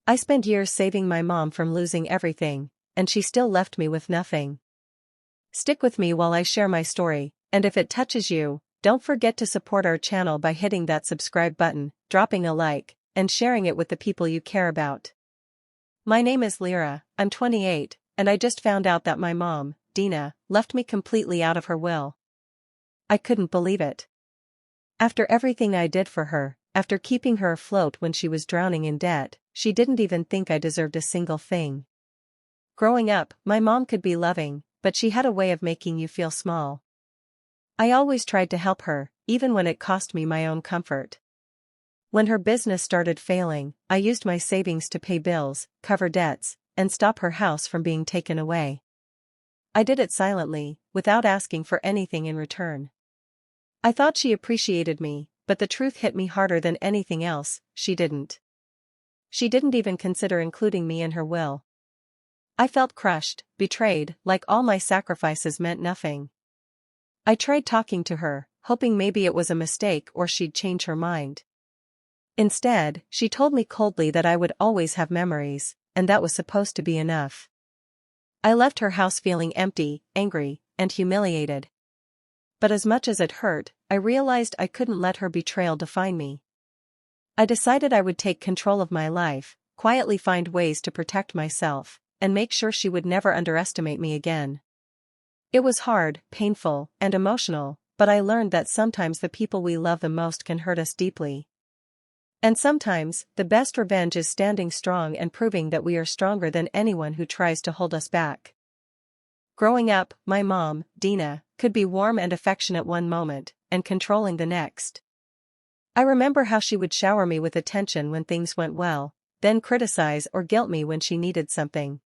I spent years saving my mom from losing everything, and she still left me with nothing. Stick with me while I share my story, and if it touches you, don't forget to support our channel by hitting that subscribe button, dropping a like, and sharing it with the people you care about. My name is Lyra, I'm 28, and I just found out that my mom, Dina, left me completely out of her will. I couldn't believe it. After everything I did for her, after keeping her afloat when she was drowning in debt, she didn't even think I deserved a single thing. Growing up, my mom could be loving, but she had a way of making you feel small. I always tried to help her, even when it cost me my own comfort. When her business started failing, I used my savings to pay bills, cover debts, and stop her house from being taken away. I did it silently, without asking for anything in return. I thought she appreciated me, but the truth hit me harder than anything else, she didn't. She didn't even consider including me in her will. I felt crushed, betrayed, like all my sacrifices meant nothing. I tried talking to her, hoping maybe it was a mistake or she'd change her mind. Instead, she told me coldly that I would always have memories, and that was supposed to be enough. I left her house feeling empty, angry, and humiliated. But as much as it hurt, I realized I couldn't let her betrayal define me. I decided I would take control of my life, quietly find ways to protect myself, and make sure she would never underestimate me again. It was hard, painful, and emotional, but I learned that sometimes the people we love the most can hurt us deeply. And sometimes, the best revenge is standing strong and proving that we are stronger than anyone who tries to hold us back. Growing up, my mom, Dina, could be warm and affectionate one moment, and controlling the next. I remember how she would shower me with attention when things went well, then criticize or guilt me when she needed something.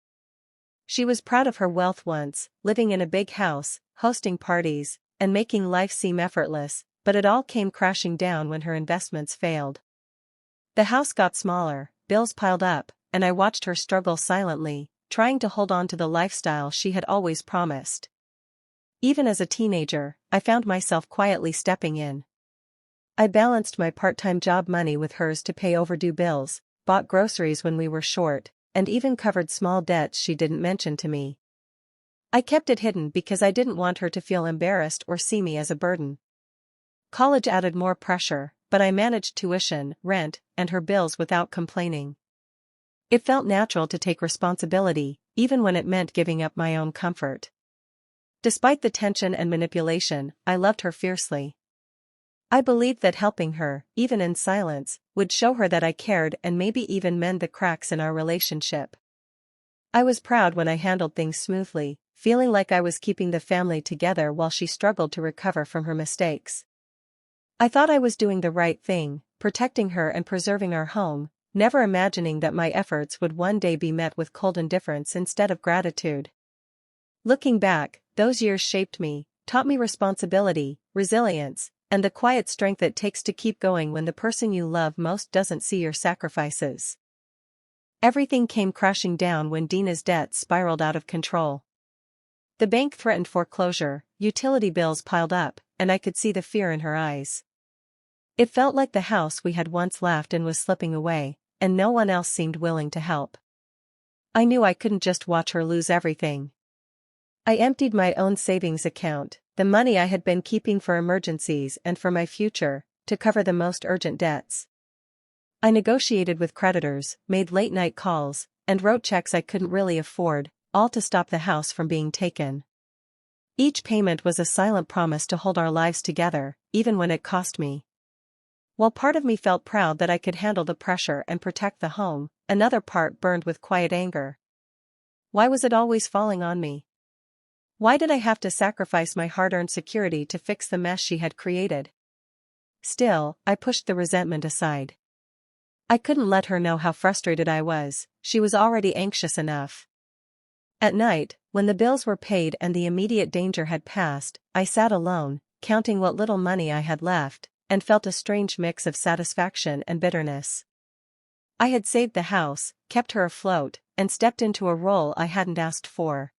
She was proud of her wealth once, living in a big house, hosting parties, and making life seem effortless, but it all came crashing down when her investments failed. The house got smaller, bills piled up, and I watched her struggle silently, trying to hold on to the lifestyle she had always promised. Even as a teenager, I found myself quietly stepping in. I balanced my part-time job money with hers to pay overdue bills, bought groceries when we were short, and even covered small debts she didn't mention to me. I kept it hidden because I didn't want her to feel embarrassed or see me as a burden. College added more pressure, but I managed tuition, rent, and her bills without complaining. It felt natural to take responsibility, even when it meant giving up my own comfort. Despite the tension and manipulation, I loved her fiercely. I believed that helping her, even in silence, would show her that I cared and maybe even mend the cracks in our relationship. I was proud when I handled things smoothly, feeling like I was keeping the family together while she struggled to recover from her mistakes. I thought I was doing the right thing, protecting her and preserving our home, never imagining that my efforts would one day be met with cold indifference instead of gratitude. Looking back, those years shaped me, taught me responsibility, resilience, and the quiet strength it takes to keep going when the person you love most doesn't see your sacrifices. Everything came crashing down when Dina's debt spiraled out of control. The bank threatened foreclosure, utility bills piled up, and I could see the fear in her eyes. It felt like the house we had once laughed in was slipping away, and no one else seemed willing to help. I knew I couldn't just watch her lose everything. I emptied my own savings account, the money I had been keeping for emergencies and for my future, to cover the most urgent debts. I negotiated with creditors, made late-night calls, and wrote checks I couldn't really afford, all to stop the house from being taken. Each payment was a silent promise to hold our lives together, even when it cost me. While part of me felt proud that I could handle the pressure and protect the home, another part burned with quiet anger. Why was it always falling on me? Why did I have to sacrifice my hard-earned security to fix the mess she had created? Still, I pushed the resentment aside. I couldn't let her know how frustrated I was, she was already anxious enough. At night, when the bills were paid and the immediate danger had passed, I sat alone, counting what little money I had left, and felt a strange mix of satisfaction and bitterness. I had saved the house, kept her afloat, and stepped into a role I hadn't asked for.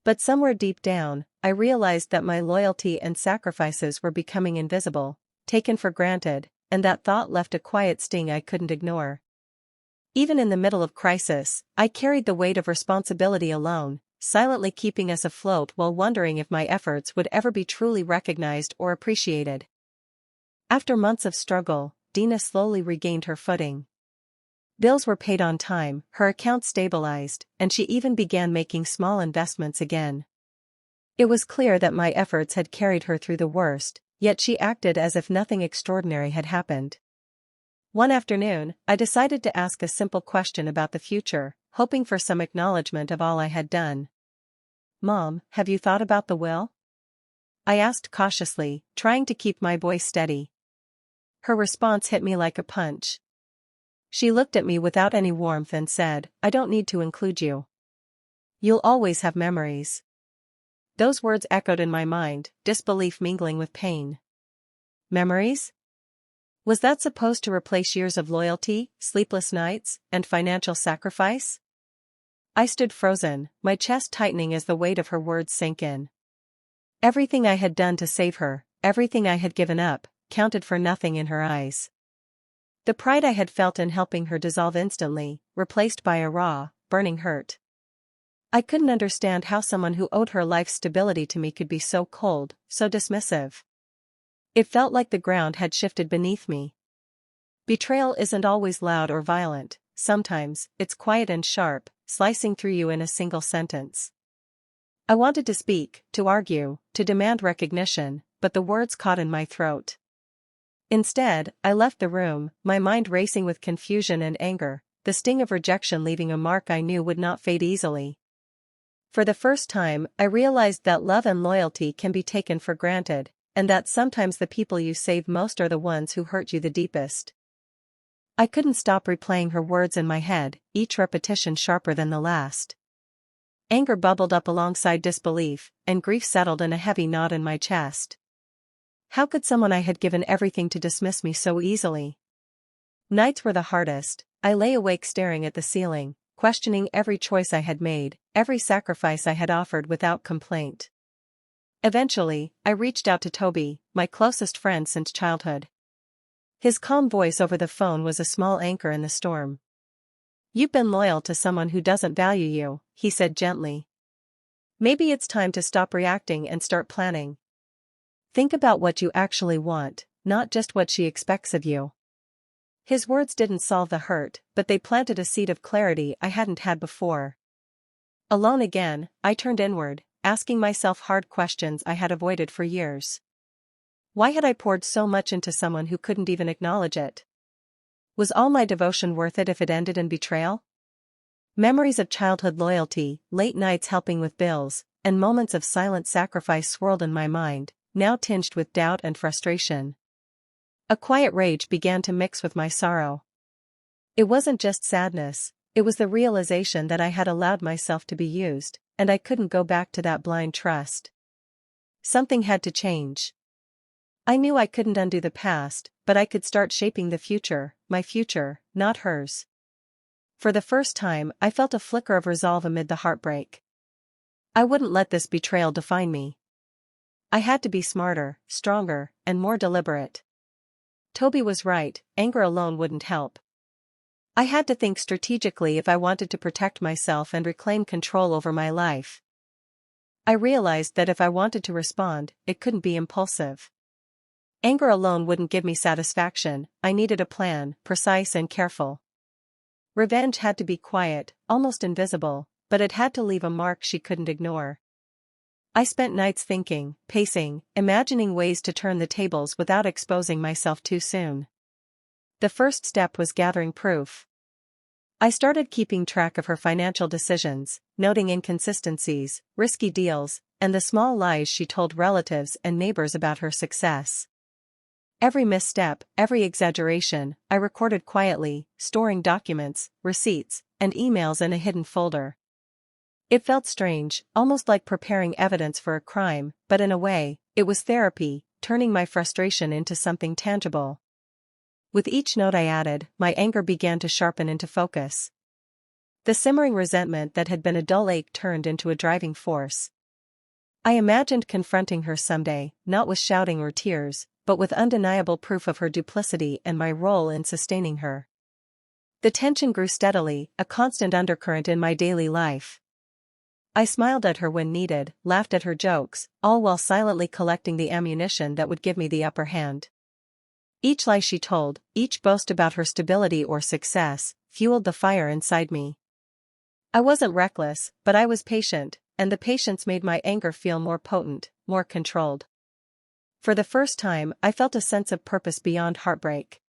But somewhere deep down, I realized that my loyalty and sacrifices were becoming invisible, taken for granted, and that thought left a quiet sting I couldn't ignore. Even in the middle of crisis, I carried the weight of responsibility alone, silently keeping us afloat while wondering if my efforts would ever be truly recognized or appreciated. After months of struggle, Dina slowly regained her footing. Bills were paid on time, her account stabilized, and she even began making small investments again. It was clear that my efforts had carried her through the worst, yet she acted as if nothing extraordinary had happened. One afternoon, I decided to ask a simple question about the future, hoping for some acknowledgement of all I had done. "Mom, have you thought about the will?" I asked cautiously, trying to keep my voice steady. Her response hit me like a punch. She looked at me without any warmth and said, "I don't need to include you. You'll always have memories." Those words echoed in my mind, disbelief mingling with pain. Memories? Was that supposed to replace years of loyalty, sleepless nights, and financial sacrifice? I stood frozen, my chest tightening as the weight of her words sank in. Everything I had done to save her, everything I had given up, counted for nothing in her eyes. The pride I had felt in helping her dissolved instantly, replaced by a raw, burning hurt. I couldn't understand how someone who owed her life's stability to me could be so cold, so dismissive. It felt like the ground had shifted beneath me. Betrayal isn't always loud or violent, sometimes it's quiet and sharp, slicing through you in a single sentence. I wanted to speak, to argue, to demand recognition, but the words caught in my throat. Instead, I left the room, my mind racing with confusion and anger, the sting of rejection leaving a mark I knew would not fade easily. For the first time, I realized that love and loyalty can be taken for granted, and that sometimes the people you save most are the ones who hurt you the deepest. I couldn't stop replaying her words in my head, each repetition sharper than the last. Anger bubbled up alongside disbelief, and grief settled in a heavy knot in my chest. How could someone I had given everything to dismiss me so easily? Nights were the hardest. I lay awake staring at the ceiling, questioning every choice I had made, every sacrifice I had offered without complaint. Eventually, I reached out to Toby, my closest friend since childhood. His calm voice over the phone was a small anchor in the storm. "You've been loyal to someone who doesn't value you," he said gently. "Maybe it's time to stop reacting and start planning. Think about what you actually want, not just what she expects of you." His words didn't solve the hurt, but they planted a seed of clarity I hadn't had before. Alone again, I turned inward, asking myself hard questions I had avoided for years. Why had I poured so much into someone who couldn't even acknowledge it? Was all my devotion worth it if it ended in betrayal? Memories of childhood loyalty, late nights helping with bills, and moments of silent sacrifice swirled in my mind, now tinged with doubt and frustration. A quiet rage began to mix with my sorrow. It wasn't just sadness, it was the realization that I had allowed myself to be used, and I couldn't go back to that blind trust. Something had to change. I knew I couldn't undo the past, but I could start shaping the future, my future, not hers. For the first time, I felt a flicker of resolve amid the heartbreak. I wouldn't let this betrayal define me. I had to be smarter, stronger, and more deliberate. Toby was right, anger alone wouldn't help. I had to think strategically if I wanted to protect myself and reclaim control over my life. I realized that if I wanted to respond, it couldn't be impulsive. Anger alone wouldn't give me satisfaction, I needed a plan, precise and careful. Revenge had to be quiet, almost invisible, but it had to leave a mark she couldn't ignore. I spent nights thinking, pacing, imagining ways to turn the tables without exposing myself too soon. The first step was gathering proof. I started keeping track of her financial decisions, noting inconsistencies, risky deals, and the small lies she told relatives and neighbors about her success. Every misstep, every exaggeration, I recorded quietly, storing documents, receipts, and emails in a hidden folder. It felt strange, almost like preparing evidence for a crime, but in a way, it was therapy, turning my frustration into something tangible. With each note I added, my anger began to sharpen into focus. The simmering resentment that had been a dull ache turned into a driving force. I imagined confronting her someday, not with shouting or tears, but with undeniable proof of her duplicity and my role in sustaining her. The tension grew steadily, a constant undercurrent in my daily life. I smiled at her when needed, laughed at her jokes, all while silently collecting the ammunition that would give me the upper hand. Each lie she told, each boast about her stability or success, fueled the fire inside me. I wasn't reckless, but I was patient, and the patience made my anger feel more potent, more controlled. For the first time, I felt a sense of purpose beyond heartbreak.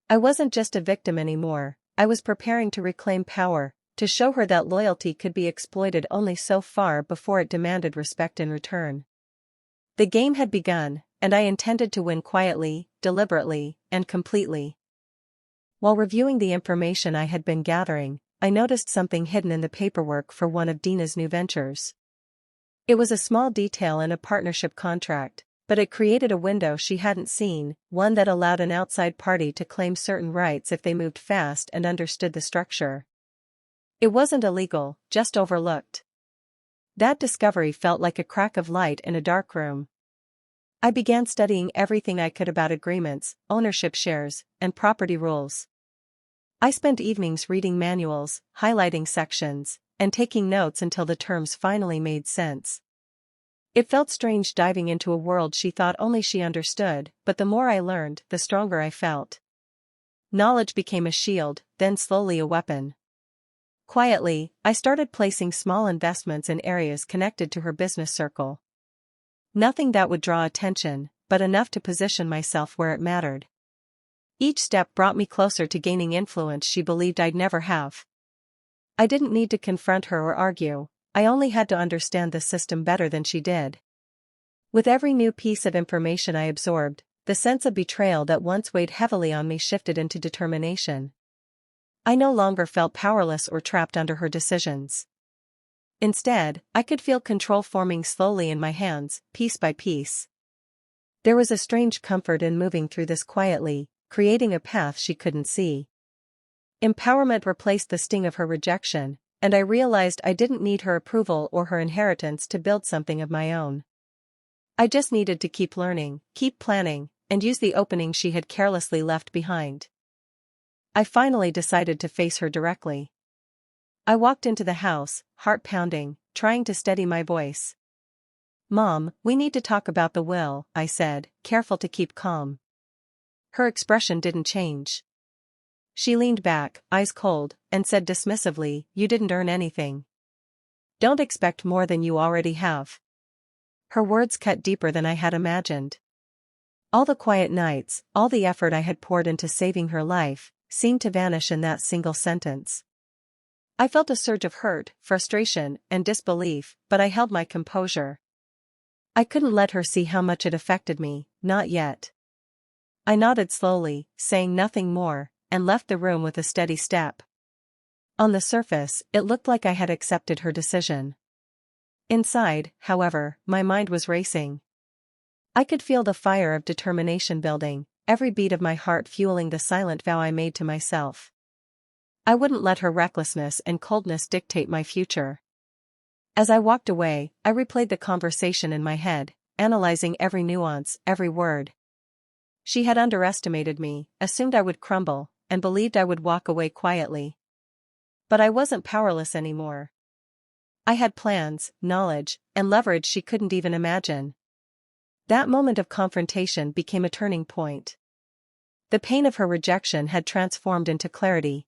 I wasn't just a victim anymore, I was preparing to reclaim power, to show her that loyalty could be exploited only so far before it demanded respect in return. The game had begun, and I intended to win quietly, deliberately, and completely. While reviewing the information I had been gathering, I noticed something hidden in the paperwork for one of Dina's new ventures. It was a small detail in a partnership contract, but it created a window she hadn't seen, one that allowed an outside party to claim certain rights if they moved fast and understood the structure. It wasn't illegal, just overlooked. That discovery felt like a crack of light in a dark room. I began studying everything I could about agreements, ownership shares, and property rules. I spent evenings reading manuals, highlighting sections, and taking notes until the terms finally made sense. It felt strange diving into a world she thought only she understood, but the more I learned, the stronger I felt. Knowledge became a shield, then slowly a weapon. Quietly, I started placing small investments in areas connected to her business circle. Nothing that would draw attention, but enough to position myself where it mattered. Each step brought me closer to gaining influence she believed I'd never have. I didn't need to confront her or argue, I only had to understand the system better than she did. With every new piece of information I absorbed, the sense of betrayal that once weighed heavily on me shifted into determination. I no longer felt powerless or trapped under her decisions. Instead, I could feel control forming slowly in my hands, piece by piece. There was a strange comfort in moving through this quietly, creating a path she couldn't see. Empowerment replaced the sting of her rejection, and I realized I didn't need her approval or her inheritance to build something of my own. I just needed to keep learning, keep planning, and use the opening she had carelessly left behind. I finally decided to face her directly. I walked into the house, heart pounding, trying to steady my voice. "Mom, we need to talk about the will," I said, careful to keep calm. Her expression didn't change. She leaned back, eyes cold, and said dismissively, "You didn't earn anything. Don't expect more than you already have." Her words cut deeper than I had imagined. All the quiet nights, all the effort I had poured into saving her life, seemed to vanish in that single sentence. I felt a surge of hurt, frustration, and disbelief, but I held my composure. I couldn't let her see how much it affected me, not yet. I nodded slowly, saying nothing more, and left the room with a steady step. On the surface, it looked like I had accepted her decision. Inside, however, my mind was racing. I could feel the fire of determination building, every beat of my heart fueling the silent vow I made to myself. I wouldn't let her recklessness and coldness dictate my future. As I walked away, I replayed the conversation in my head, analyzing every nuance, every word. She had underestimated me, assumed I would crumble, and believed I would walk away quietly. But I wasn't powerless anymore. I had plans, knowledge, and leverage she couldn't even imagine. That moment of confrontation became a turning point. The pain of her rejection had transformed into clarity.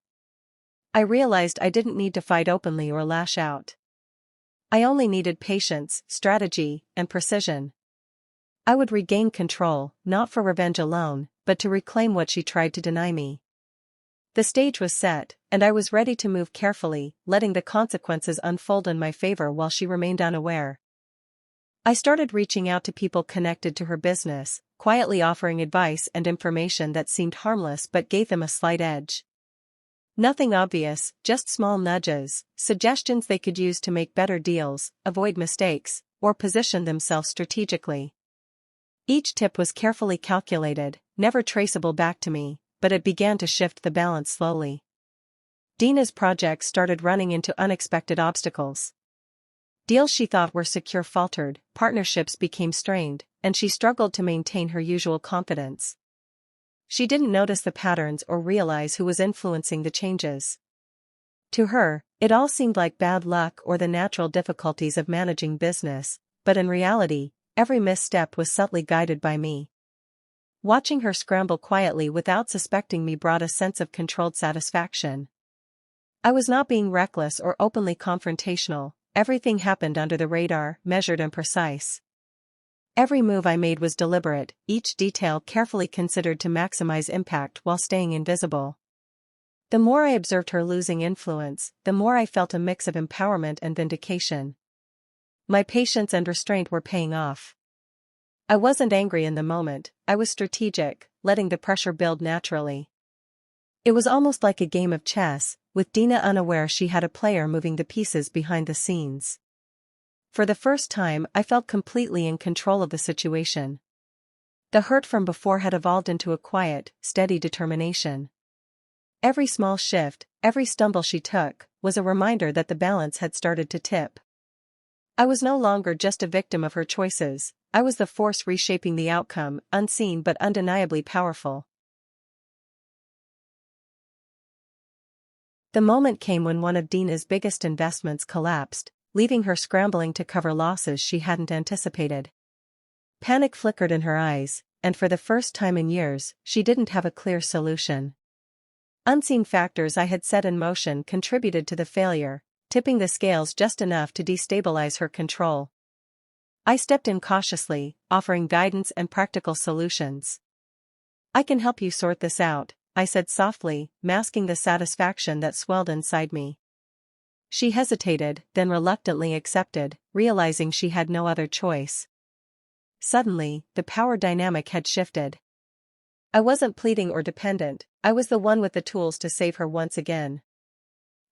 I realized I didn't need to fight openly or lash out. I only needed patience, strategy, and precision. I would regain control, not for revenge alone, but to reclaim what she tried to deny me. The stage was set, and I was ready to move carefully, letting the consequences unfold in my favor while she remained unaware. I started reaching out to people connected to her business, quietly offering advice and information that seemed harmless but gave them a slight edge. Nothing obvious, just small nudges, suggestions they could use to make better deals, avoid mistakes, or position themselves strategically. Each tip was carefully calculated, never traceable back to me, but it began to shift the balance slowly. Dina's projects started running into unexpected obstacles. Deals she thought were secure faltered, partnerships became strained, and she struggled to maintain her usual confidence. She didn't notice the patterns or realize who was influencing the changes. To her, it all seemed like bad luck or the natural difficulties of managing business, but in reality, every misstep was subtly guided by me. Watching her scramble quietly without suspecting me brought a sense of controlled satisfaction. I was not being reckless or openly confrontational, everything happened under the radar, measured and precise. Every move I made was deliberate, each detail carefully considered to maximize impact while staying invisible. The more I observed her losing influence, the more I felt a mix of empowerment and vindication. My patience and restraint were paying off. I wasn't angry in the moment, I was strategic, letting the pressure build naturally. It was almost like a game of chess, with Dina unaware she had a player moving the pieces behind the scenes. For the first time, I felt completely in control of the situation. The hurt from before had evolved into a quiet, steady determination. Every small shift, every stumble she took, was a reminder that the balance had started to tip. I was no longer just a victim of her choices, I was the force reshaping the outcome, unseen but undeniably powerful. The moment came when one of Dina's biggest investments collapsed, leaving her scrambling to cover losses she hadn't anticipated. Panic flickered in her eyes, and for the first time in years, she didn't have a clear solution. Unseen factors I had set in motion contributed to the failure, tipping the scales just enough to destabilize her control. I stepped in cautiously, offering guidance and practical solutions. "I can help you sort this out," I said softly, masking the satisfaction that swelled inside me. She hesitated, then reluctantly accepted, realizing she had no other choice. Suddenly, the power dynamic had shifted. I wasn't pleading or dependent, I was the one with the tools to save her once again.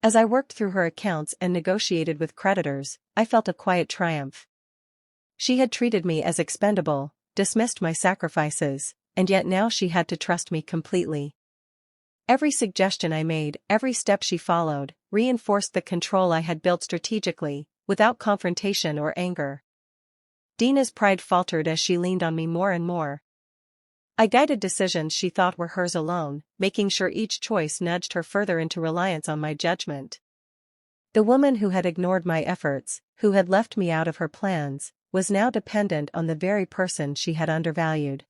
As I worked through her accounts and negotiated with creditors, I felt a quiet triumph. She had treated me as expendable, dismissed my sacrifices, and yet now she had to trust me completely. Every suggestion I made, every step she followed, reinforced the control I had built strategically, without confrontation or anger. Dina's pride faltered as she leaned on me more and more. I guided decisions she thought were hers alone, making sure each choice nudged her further into reliance on my judgment. The woman who had ignored my efforts, who had left me out of her plans, was now dependent on the very person she had undervalued.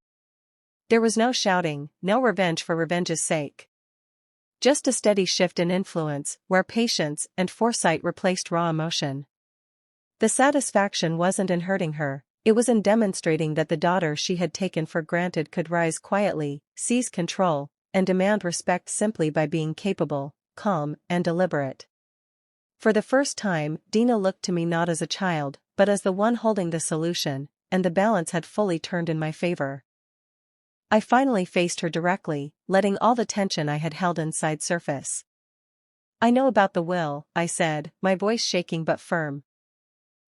There was no shouting, no revenge for revenge's sake. Just a steady shift in influence, where patience and foresight replaced raw emotion. The satisfaction wasn't in hurting her, it was in demonstrating that the daughter she had taken for granted could rise quietly, seize control, and demand respect simply by being capable, calm, and deliberate. For the first time, Dina looked to me not as a child, but as the one holding the solution, and the balance had fully turned in my favor. I finally faced her directly, letting all the tension I had held inside surface. "I know about the will," I said, my voice shaking but firm.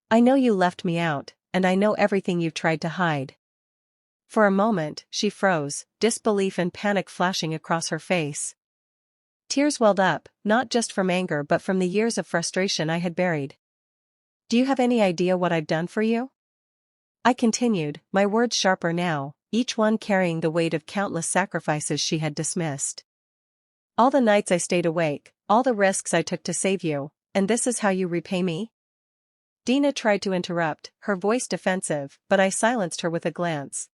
"I know you left me out, and I know everything you've tried to hide." For a moment, she froze, disbelief and panic flashing across her face. Tears welled up, not just from anger but from the years of frustration I had buried. "Do you have any idea what I've done for you?" I continued, my words sharper now, each one carrying the weight of countless sacrifices she had dismissed. "All the nights I stayed awake, all the risks I took to save you, and this is how you repay me?" Dina tried to interrupt, her voice defensive, but I silenced her with a glance.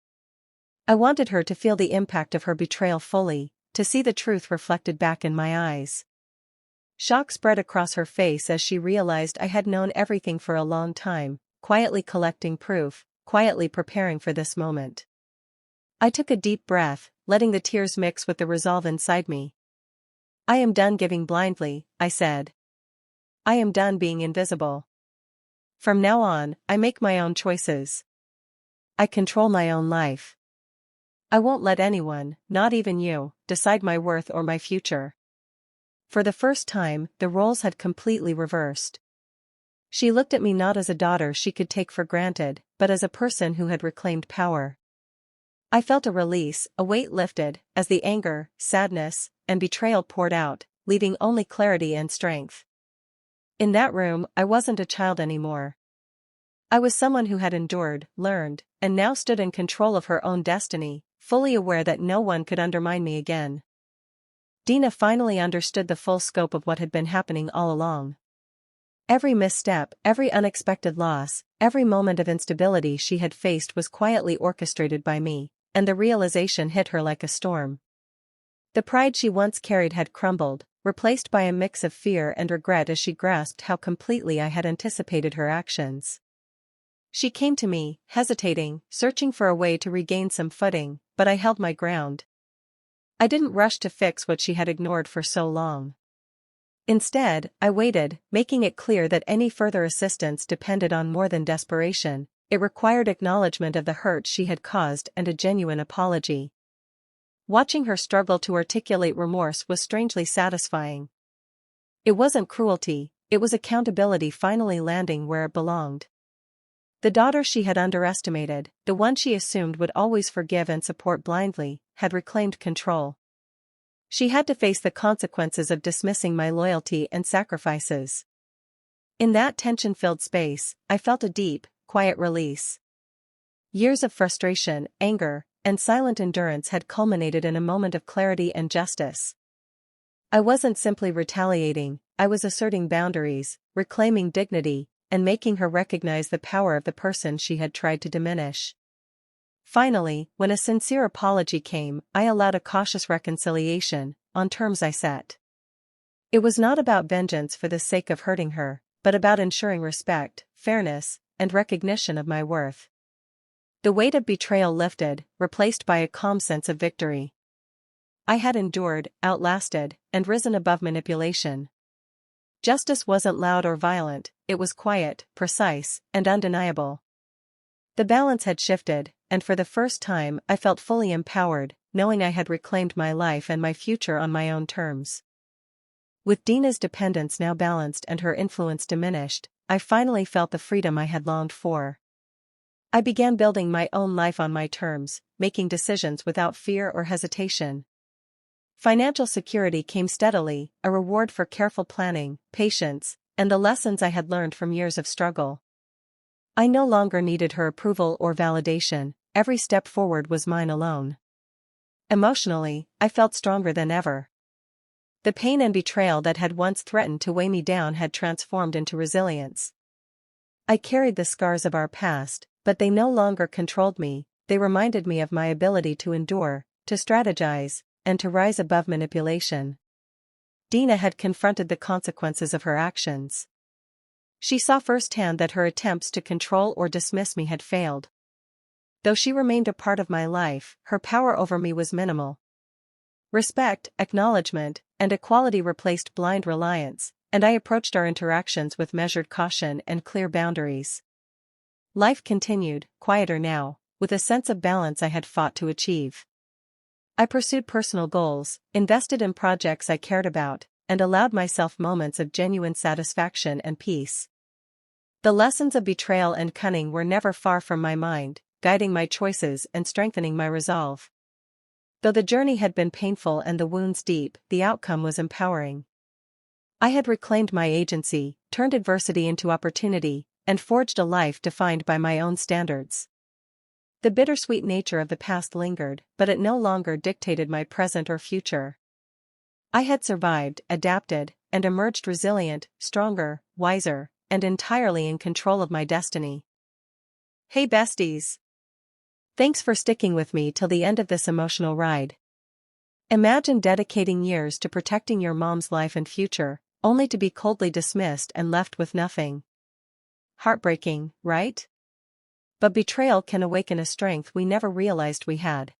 I wanted her to feel the impact of her betrayal fully, to see the truth reflected back in my eyes. Shock spread across her face as she realized I had known everything for a long time, quietly collecting proof, quietly preparing for this moment. I took a deep breath, letting the tears mix with the resolve inside me. "I am done giving blindly," I said. "I am done being invisible. From now on, I make my own choices. I control my own life. I won't let anyone, not even you, decide my worth or my future." For the first time, the roles had completely reversed. She looked at me not as a daughter she could take for granted, but as a person who had reclaimed power. I felt a release, a weight lifted, as the anger, sadness, and betrayal poured out, leaving only clarity and strength. In that room, I wasn't a child anymore. I was someone who had endured, learned, and now stood in control of her own destiny, fully aware that no one could undermine me again. Dina finally understood the full scope of what had been happening all along. Every misstep, every unexpected loss, every moment of instability she had faced was quietly orchestrated by me, and the realization hit her like a storm. The pride she once carried had crumbled, replaced by a mix of fear and regret as she grasped how completely I had anticipated her actions. She came to me, hesitating, searching for a way to regain some footing, but I held my ground. I didn't rush to fix what she had ignored for so long. Instead, I waited, making it clear that any further assistance depended on more than desperation. It required acknowledgement of the hurt she had caused and a genuine apology. Watching her struggle to articulate remorse was strangely satisfying. It wasn't cruelty, it was accountability finally landing where it belonged. The daughter she had underestimated, the one she assumed would always forgive and support blindly, had reclaimed control. She had to face the consequences of dismissing my loyalty and sacrifices. In that tension-filled space, I felt a deep, quiet release. Years of frustration, anger, and silent endurance had culminated in a moment of clarity and justice. I wasn't simply retaliating, I was asserting boundaries, reclaiming dignity, and making her recognize the power of the person she had tried to diminish. Finally, when a sincere apology came, I allowed a cautious reconciliation, on terms I set. It was not about vengeance for the sake of hurting her, but about ensuring respect, fairness, and recognition of my worth. The weight of betrayal lifted, replaced by a calm sense of victory. I had endured, outlasted, and risen above manipulation. Justice wasn't loud or violent, it was quiet, precise, and undeniable. The balance had shifted, and for the first time I felt fully empowered, knowing I had reclaimed my life and my future on my own terms. With Dina's dependence now balanced and her influence diminished, I finally felt the freedom I had longed for. I began building my own life on my terms, making decisions without fear or hesitation. Financial security came steadily, a reward for careful planning, patience, and the lessons I had learned from years of struggle. I no longer needed her approval or validation, every step forward was mine alone. Emotionally, I felt stronger than ever. The pain and betrayal that had once threatened to weigh me down had transformed into resilience. I carried the scars of our past, but they no longer controlled me, they reminded me of my ability to endure, to strategize, and to rise above manipulation. Dina had confronted the consequences of her actions. She saw firsthand that her attempts to control or dismiss me had failed. Though she remained a part of my life, her power over me was minimal. Respect, acknowledgement, and equality replaced blind reliance, and I approached our interactions with measured caution and clear boundaries. Life continued, quieter now, with a sense of balance I had fought to achieve. I pursued personal goals, invested in projects I cared about, and allowed myself moments of genuine satisfaction and peace. The lessons of betrayal and cunning were never far from my mind, guiding my choices and strengthening my resolve. Though the journey had been painful and the wounds deep, the outcome was empowering. I had reclaimed my agency, turned adversity into opportunity, and forged a life defined by my own standards. The bittersweet nature of the past lingered, but it no longer dictated my present or future. I had survived, adapted, and emerged resilient, stronger, wiser, and entirely in control of my destiny. Hey besties! Thanks for sticking with me till the end of this emotional ride. Imagine dedicating years to protecting your mom's life and future, only to be coldly dismissed and left with nothing. Heartbreaking, right? But betrayal can awaken a strength we never realized we had.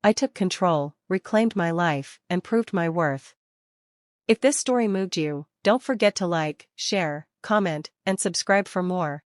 I took control, reclaimed my life, and proved my worth. If this story moved you, don't forget to like, share, comment, and subscribe for more.